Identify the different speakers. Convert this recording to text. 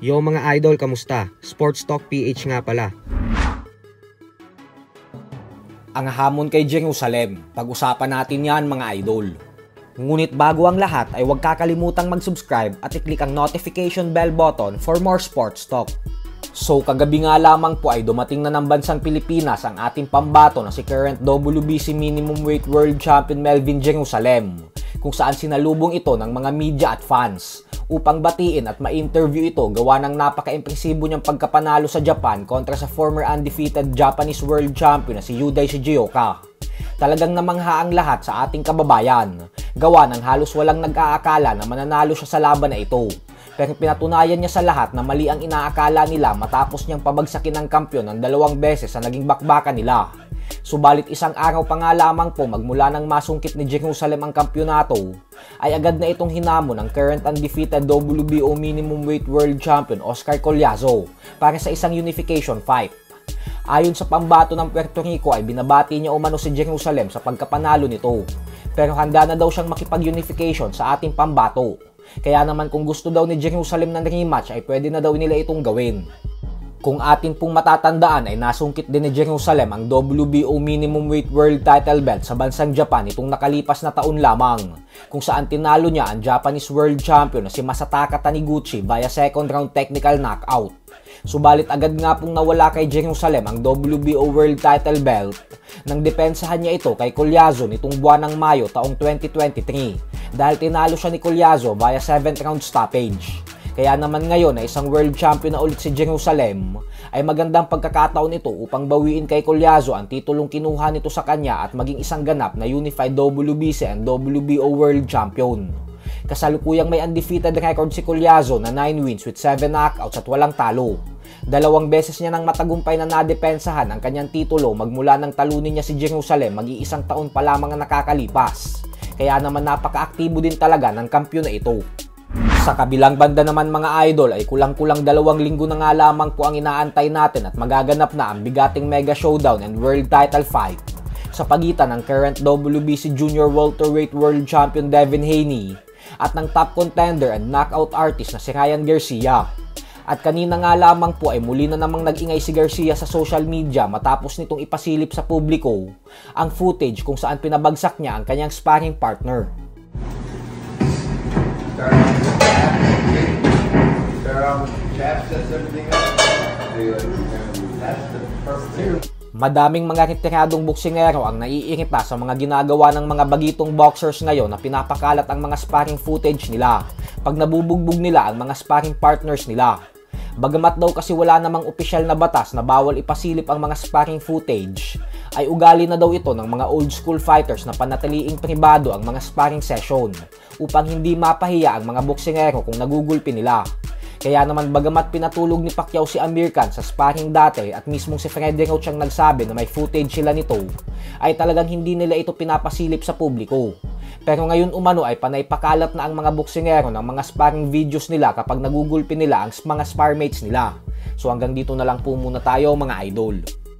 Speaker 1: Yo mga idol, kamusta? Sports Talk PH nga pala.
Speaker 2: Ang hamon kay Jerusalem, pag-usapan natin yan mga idol. Ngunit bago ang lahat ay huwag kakalimutang mag-subscribe at i-click ang notification bell button for more sports talk. So kagabi nga lamang po ay dumating na ng bansang Pilipinas ang ating pambato na si current WBC Minimum Weight World Champion Melvin Jerusalem, kung saan sinalubong ito ng mga media at fans upang batiin at ma-interview ito gawa ng napaka-impresibo niyang pagkapanalo sa Japan kontra sa former undefeated Japanese World Champion na si Yudai Shigeoka. Talagang namangha ang lahat sa ating kababayan, gawa ng halos walang nag-aakala na mananalo siya sa laban na ito. Pero pinatunayan niya sa lahat na mali ang inaakala nila matapos niyang pabagsakin ng kampyon ng 2 beses sa naging bakbakan nila. Subalit isang araw pa nga lamang po magmula nang masungkit ni Jerusalem ang kampyonato, ay agad na itong hinamon ng current undefeated WBO Minimum Weight World Champion Oscar Collazo para sa isang unification fight. Ayon sa pambato ng Puerto Rico ay binabati niya umano si Jerusalem sa pagkapanalo nito, pero handa na daw siyang makipag-unification sa ating pambato. Kaya naman kung gusto daw ni Jerusalem ng rematch ay pwede na daw nila itong gawin. Kung atin pong matatandaan ay nasungkit din ni Jerusalem ang WBO Minimum Weight World Title Belt sa bansang Japan itong nakalipas na taon lamang, kung saan tinalo niya ang Japanese World Champion na si Masataka Taniguchi via second round technical knockout. Subalit agad nga pong nawala kay Jerusalem ang WBO World Title Belt nang depensahan niya ito kay Collazo nitong buwan ng Mayo taong 2023 dahil tinalo siya ni Collazo via 7th round stoppage. Kaya naman ngayon na isang world champion na ulit si Jerusalem, ay magandang pagkakataon ito upang bawiin kay Collazo ang titulong kinuha nito sa kanya at maging isang ganap na unified WBC and WBO World Champion. Kasalukuyang may undefeated record si Collazo na 9 wins with 7 knockouts at walang talo. 2 beses niya nang matagumpay na nadepensahan ang kanyang titulo magmula nang talunin niya si Jerusalem mag-iisang taon pa lamang ang nakakalipas. Kaya naman napaka-aktibo din talaga ng kampiyon na ito. Sa kabilang banda naman mga idol ay kulang-kulang 2 linggo na nga lamang po ang inaantay natin at magaganap na ang bigating mega showdown and world title fight sa pagitan ng current WBC Junior Welterweight World Champion Devin Haney at ng top contender and knockout artist na si Ryan Garcia. At kanina nga lamang po ay muli na namang nag-ingay si Garcia sa social media matapos nitong ipasilip sa publiko ang footage kung saan pinabagsak niya ang kanyang sparring partner. Madaming mga retiradong boksingero ang naiirita sa mga ginagawa ng mga bagitong boxers ngayon na pinapakalat ang mga sparring footage nila pag nabubugbog nila ang mga sparring partners nila. Bagamat daw kasi wala namang opisyal na batas na bawal ipasilip ang mga sparring footage, ay ugali na daw ito ng mga old school fighters na panatiliing pribado ang mga sparring session upang hindi mapahiya ang mga boksingero kung nagugulpi nila. Kaya naman bagamat pinatulog ni Pacquiao si Amir Khan sa sparring dati at mismong si Freddie Roach ang nagsabi na may footage sila nito, ay talagang hindi nila ito pinapasilip sa publiko. Pero ngayon umano ay panay pakalat na ang mga boksingero ng mga sparring videos nila kapag nagugulpi nila ang mga sparmates nila. So hanggang dito na lang po muna tayo mga idol.